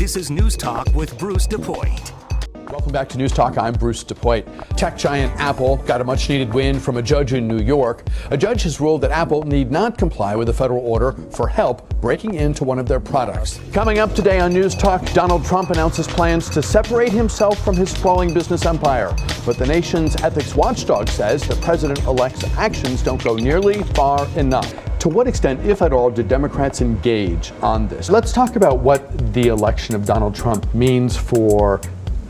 This is News Talk with Bruce DePuyt. Welcome back to News Talk. I'm Bruce DePuyt. Tech giant Apple got a much-needed win from a judge in New York. A judge has ruled that Apple need not comply with a federal order for help breaking into one of their products. Coming up today on News Talk, Donald Trump announces plans to separate himself from his sprawling business empire. But the nation's ethics watchdog says the president-elect's actions don't go nearly far enough. To what extent, if at all, did Democrats engage on this? Let's talk about what the election of Donald Trump means for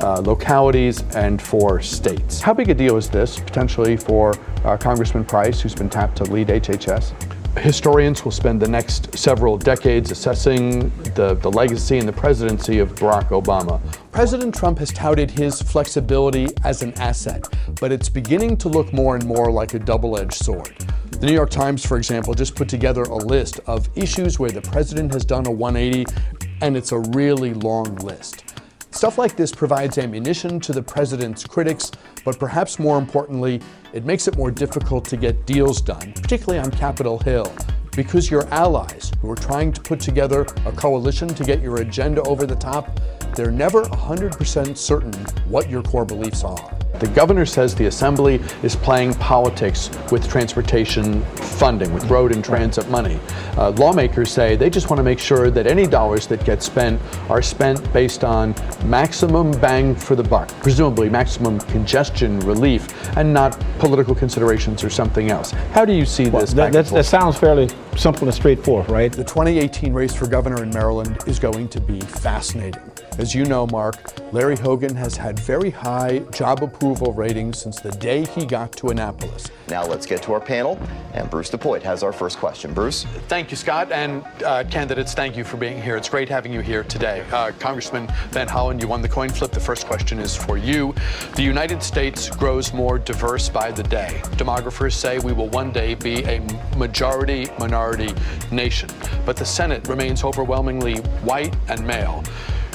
localities and for states. How big a deal is this potentially for Congressman Price, who's been tapped to lead HHS? Historians will spend the next several decades assessing the legacy and the presidency of Barack Obama. President Trump has touted his flexibility as an asset, but it's beginning to look more and more like a double-edged sword. The New York Times, for example, just put together a list of issues where the president has done a 180, and it's a really long list. Stuff like this provides ammunition to the president's critics, but perhaps more importantly, it makes it more difficult to get deals done, particularly on Capitol Hill, because your allies who are trying to put together a coalition to get your agenda over the top, they're never 100% certain what your core beliefs are. The governor says the assembly is playing politics with transportation funding, with road and transit money. Lawmakers say they just want to make sure that any dollars that get spent are spent based on maximum bang for the buck, presumably maximum congestion relief, and not political considerations or something else. How do you see this? That sounds fairly simple and straightforward, right? The 2018 race for governor in Maryland is going to be fascinating. As you know, Mark, Larry Hogan has had very high job approval ratings since the day he got to Annapolis. Now let's get to our panel, and Bruce DePuyt has our first question. Bruce? Thank you, Scott, and candidates, thank you for being here. It's great having you here today. Congressman Van Hollen, you won the coin flip. The first question is for you. The United States grows more diverse by the day. Demographers say we will one day be a majority-minority nation, but the Senate remains overwhelmingly white and male.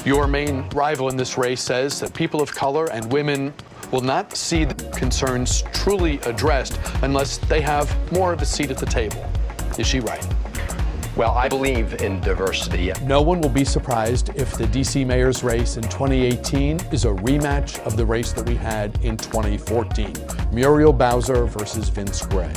Your main rival in this race says that people of color and women will not see the concerns truly addressed unless they have more of a seat at the table. Is she right? Well, I believe in diversity. No one will be surprised if the D.C. mayor's race in 2018 is a rematch of the race that we had in 2014. Muriel Bowser versus Vince Gray.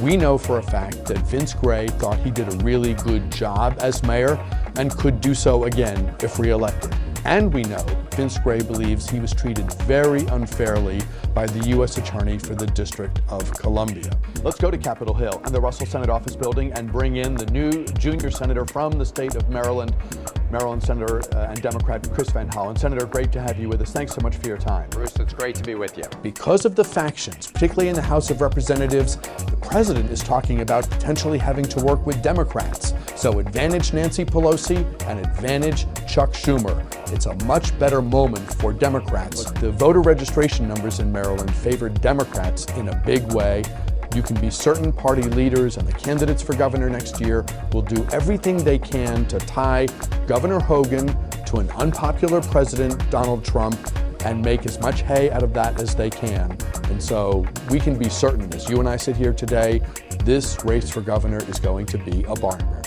We know for a fact that Vince Gray thought he did a really good job as mayor and could do so again if reelected. And we know Vince Gray believes he was treated very unfairly by the U.S. Attorney for the District of Columbia. Let's go to Capitol Hill and the Russell Senate Office Building and bring in the new junior senator from the state of Maryland, Senator and Democrat Chris Van Hollen. Senator, great to have you with us. Thanks so much for your time. Bruce, it's great to be with you. Because of the factions, particularly in the House of Representatives, the president is talking about potentially having to work with Democrats. So advantage Nancy Pelosi and advantage Chuck Schumer. It's a much better moment for Democrats. The voter registration numbers in Maryland favor Democrats in a big way. You can be certain party leaders and the candidates for governor next year will do everything they can to tie Governor Hogan to an unpopular president, Donald Trump, and make as much hay out of that as they can. And so we can be certain, as you and I sit here today, this race for governor is going to be a barn burner.